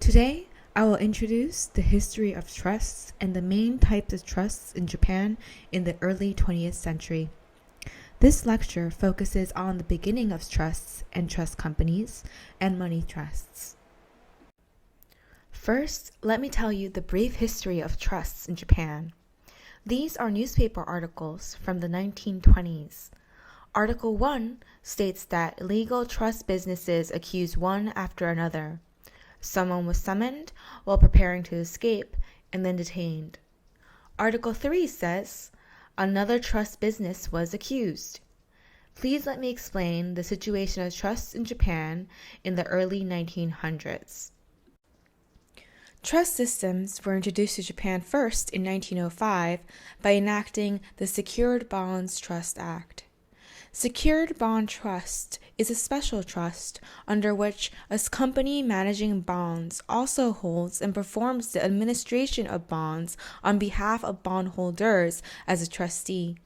Today, I will introduce the history of trusts and the main types of trusts in Japan in the early 20th century. This lecture focuses on the beginning of trusts and trust companies and money trusts. First, let me tell you the brief history of trusts in Japan. These are newspaper articles from the 1920s. Article 1 states that illegal trust businesses accuse one after another. Someone was summoned while preparing to escape and then detained. Article 3 says, another trust business was accused. Please let me explain the situation of trusts in Japan in the early 1900s. Trust systems were introduced to Japan first in 1905 by enacting the Secured Bonds Trust Act. Secured Bond Trust is a special trust under which a company managing bonds also holds and performs the administration of bonds on behalf of bondholders as a trustee.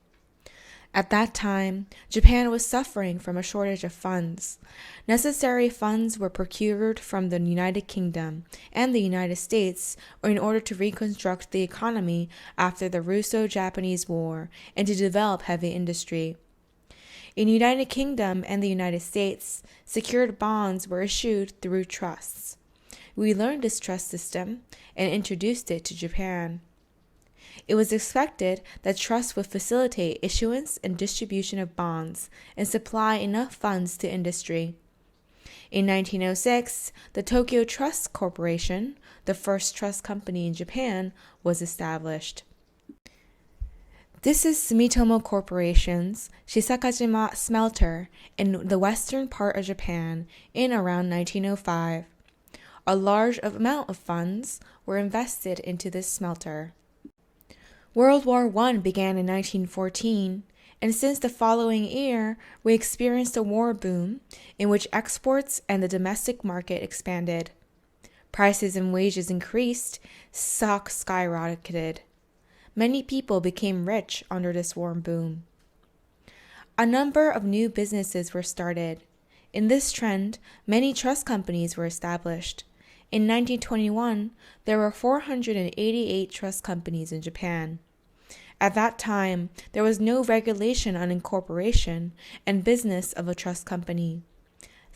At that time, Japan was suffering from a shortage of funds. Necessary funds were procured from the United Kingdom and the United States in order to reconstruct the economy after the Russo-Japanese War and to develop heavy industry. In the United Kingdom and the United States, secured bonds were issued through trusts. We learned this trust system and introduced it to Japan. It was expected that trusts would facilitate issuance and distribution of bonds and supply enough funds to industry. In 1906, the Tokyo Trust Corporation, the first trust company in Japan, was established. This is Sumitomo Corporation's Shisakajima smelter in the western part of Japan in around 1905. A large amount of funds were invested into this smelter. World War I began in 1914, and since the following year, we experienced a war boom in which exports and the domestic market expanded. Prices and wages increased, stocks skyrocketed. Many people became rich under this war boom. A number of new businesses were started. In this trend, many trust companies were established. In 1921, there were 488 trust companies in Japan. At that time, there was no regulation on incorporation and business of a trust company.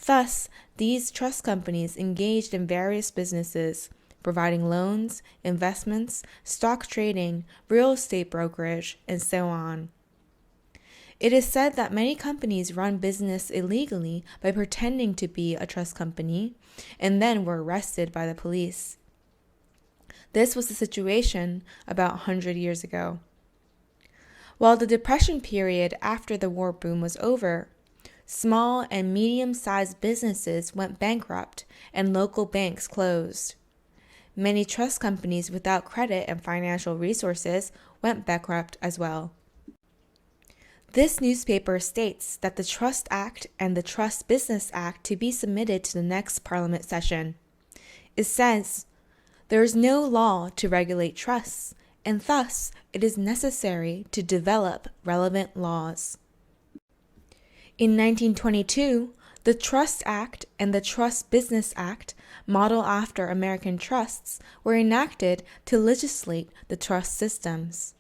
Thus, these trust companies engaged in various businesses, providing loans, investments, stock trading, real estate brokerage, and so on. It is said that many companies run business illegally by pretending to be a trust company and then were arrested by the police. This was the situation about 100 years ago. While the Depression period after the war boom was over, small and medium-sized businesses went bankrupt and local banks closed. Many trust companies without credit and financial resources went bankrupt as well. This newspaper states that the Trust Act and the Trust Business Act to be submitted to the next Parliament session. It says, there is no law to regulate trusts, and thus it is necessary to develop relevant laws. In 1922, the Trust Act and the Trust Business Act, modeled after American trusts, were enacted to legislate the trust systems.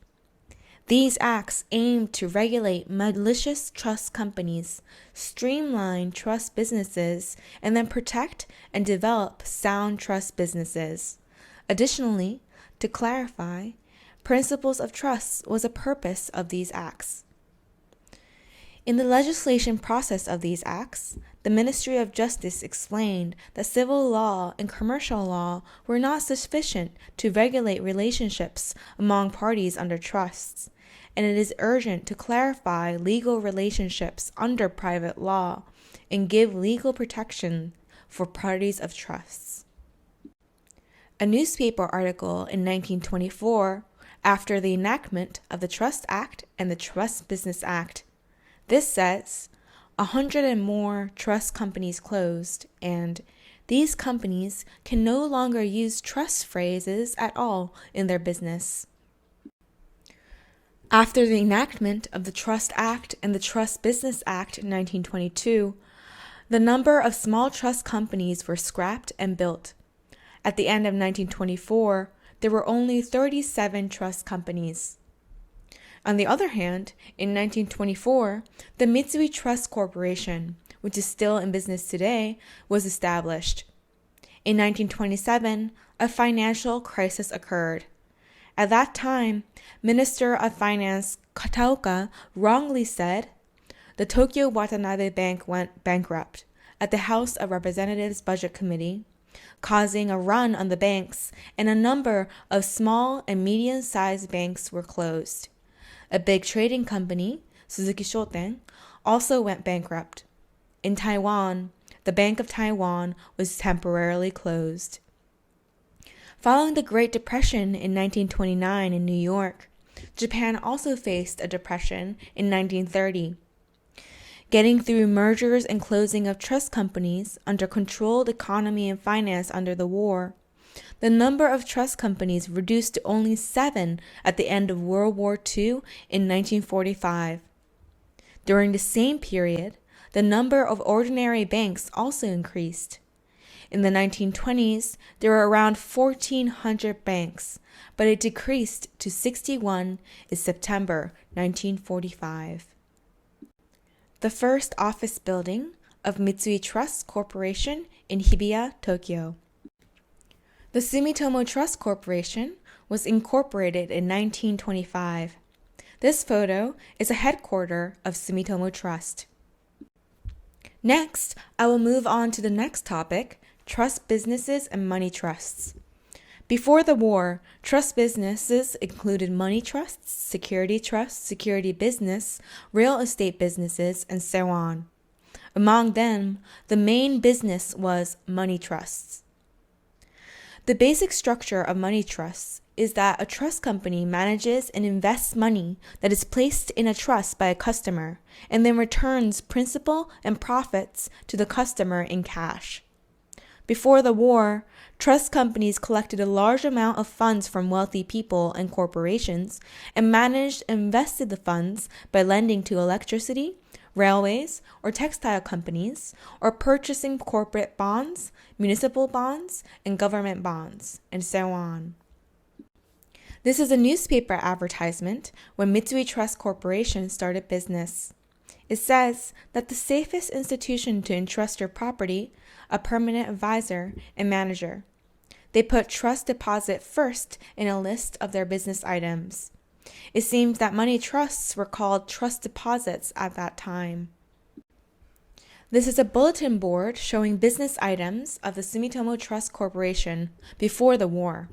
These acts aimed to regulate malicious trust companies, streamline trust businesses, and then protect and develop sound trust businesses. Additionally, to clarify, principles of trust was a purpose of these acts. In the legislation process of these acts, the Ministry of Justice explained that civil law and commercial law were not sufficient to regulate relationships among parties under trusts, and it is urgent to clarify legal relationships under private law and give legal protection for parties of trusts. A newspaper article in 1924, after the enactment of the Trust Act and the Trust Business Act, this says, 100 and more trust companies closed, and these companies can no longer use trust phrases at all in their business. After the enactment of the Trust Act and the Trust Business Act in 1922, the number of small trust companies were scrapped and built. At the end of 1924, there were only 37 trust companies. On the other hand, in 1924, the Mitsui Trust Corporation, which is still in business today, was established. In 1927, a financial crisis occurred. At that time, Minister of Finance Kataoka wrongly said, "The Tokyo Watanabe Bank went bankrupt" at the House of Representatives Budget Committee, causing a run on the banks, and a number of small and medium-sized banks were closed. A big trading company, Suzuki Shoten, also went bankrupt. In Taiwan, the Bank of Taiwan was temporarily closed. Following the Great Depression in 1929 in New York, Japan also faced a depression in 1930. Getting through mergers and closing of trust companies under controlled economy and finance under the war, the number of trust companies reduced to only 7 at the end of World War II in 1945. During the same period, the number of ordinary banks also increased. In the 1920s, there were around 1,400 banks, but it decreased to 61 in September 1945. The first office building of Mitsui Trust Corporation in Hibiya, Tokyo. The Sumitomo Trust Corporation was incorporated in 1925. This photo is a headquarter of Sumitomo Trust. Next, I will move on to the next topic, trust businesses and money trusts. Before the war, trust businesses included money trusts, security business, real estate businesses, and so on. Among them, the main business was money trusts. The basic structure of money trusts is that a trust company manages and invests money that is placed in a trust by a customer and then returns principal and profits to the customer in cash. Before the war, trust companies collected a large amount of funds from wealthy people and corporations and managed and invested the funds by lending to electricity, railways, or textile companies, or purchasing corporate bonds, municipal bonds, and government bonds, and so on. This is a newspaper advertisement when Mitsui Trust Corporation started business. It says that the safest institution to entrust your property, a permanent advisor, and manager. They put trust deposit first in a list of their business items. It seems that money trusts were called trust deposits at that time. This is a bulletin board showing business items of the Sumitomo Trust Corporation before the war.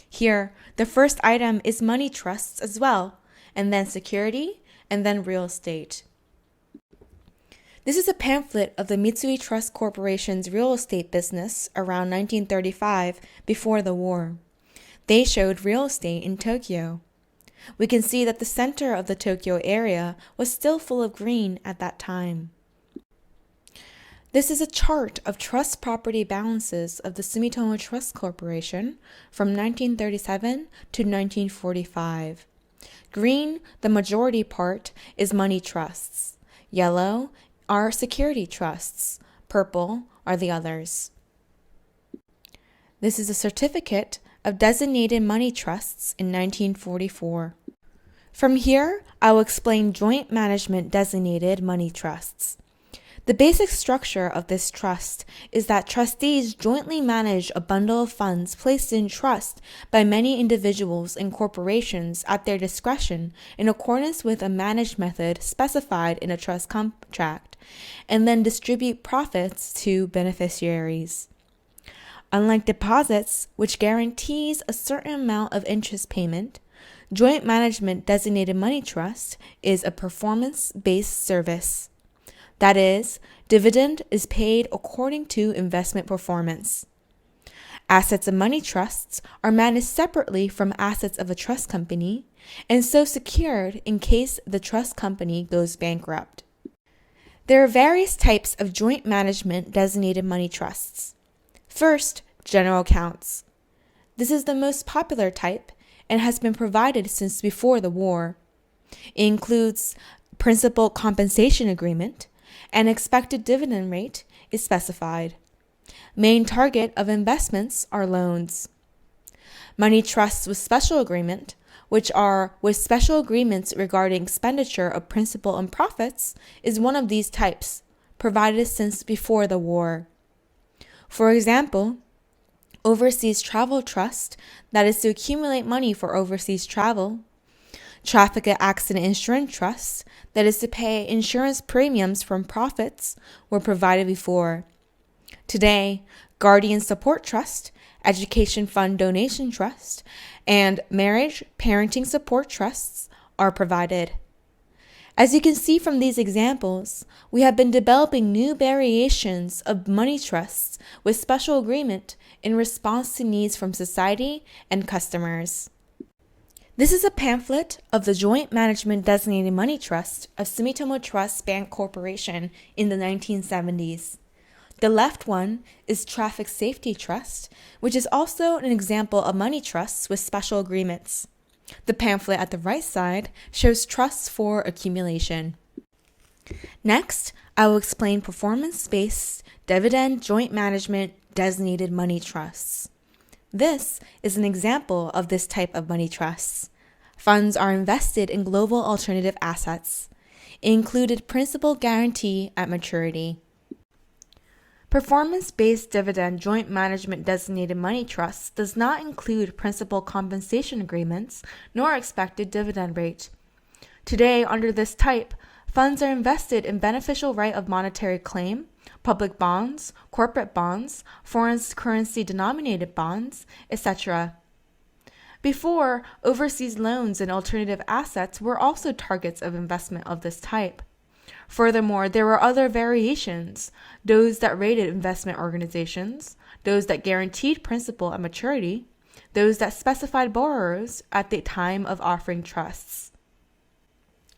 Here, the first item is money trusts as well, and then security, and then real estate. This is a pamphlet of the Mitsui Trust Corporation's real estate business around 1935, before the war. They showed real estate in Tokyo. We can see that the center of the Tokyo area was still full of green at that time. This is a chart of trust property balances of the Sumitomo Trust Corporation from 1937 to 1945. Green, the majority part, is money trusts. Yellow are security trusts. Purple are the others. This is a certificate of designated money trusts in 1944. From here, I will explain joint management designated money trusts. The basic structure of this trust is that trustees jointly manage a bundle of funds placed in trust by many individuals and corporations at their discretion in accordance with a managed method specified in a trust contract, and then distribute profits to beneficiaries. Unlike deposits, which guarantees a certain amount of interest payment, joint management designated money trust is a performance-based service. That is, dividend is paid according to investment performance. Assets of money trusts are managed separately from assets of a trust company, and so secured in case the trust company goes bankrupt. There are various types of joint management designated money trusts. First, general accounts. This is the most popular type and has been provided since before the war. It includes principal compensation agreement, and expected dividend rate is specified. Main target of investments are loans. Money trusts with special agreement, which are with special agreements regarding expenditure of principal and profits, is one of these types, provided since before the war. For example, overseas travel trust, that is to accumulate money for overseas travel. Traffic accident insurance trust, that is to pay insurance premiums from profits, were provided before. Today, Guardian Support Trust, Education Fund Donation Trust, and Marriage Parenting Support Trusts are provided. As you can see from these examples, we have been developing new variations of money trusts with special agreement in response to needs from society and customers. This is a pamphlet of the Joint Management Designated Money Trust of Sumitomo Trust Bank Corporation in the 1970s. The left one is Traffic Safety Trust, which is also an example of money trusts with special agreements. The pamphlet at the right side shows trusts for accumulation. Next, I will explain performance-based dividend joint management designated money trusts. This is an example of this type of money trusts. Funds are invested in global alternative assets. It included principal guarantee at maturity. Performance-based dividend joint management designated money trusts does not include principal compensation agreements nor expected dividend rate. Today, under this type, funds are invested in beneficial right of monetary claim, public bonds, corporate bonds, foreign currency denominated bonds, etc. Before, overseas loans and alternative assets were also targets of investment of this type. Furthermore, there were other variations, those that rated investment organizations, those that guaranteed principal at maturity, those that specified borrowers at the time of offering trusts.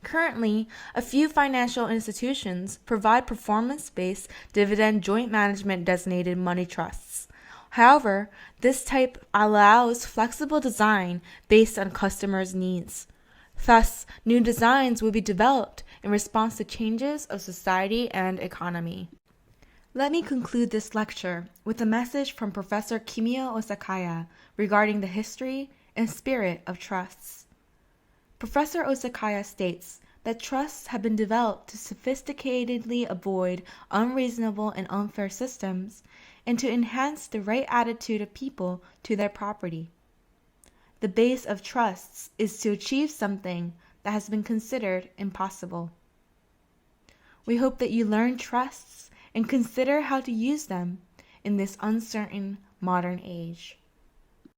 Currently, a few financial institutions provide performance-based dividend joint management designated money trusts. However, this type allows flexible design based on customers' needs. Thus, new designs will be developed in response to changes of society and economy. Let me conclude this lecture with a message from Professor Kimiya Osakaya regarding the history and spirit of trusts. Professor Osakaya states that trusts have been developed to sophisticatedly avoid unreasonable and unfair systems and to enhance the right attitude of people to their property. The base of trusts is to achieve something that has been considered impossible. We hope that you learn trusts and consider how to use them in this uncertain modern age.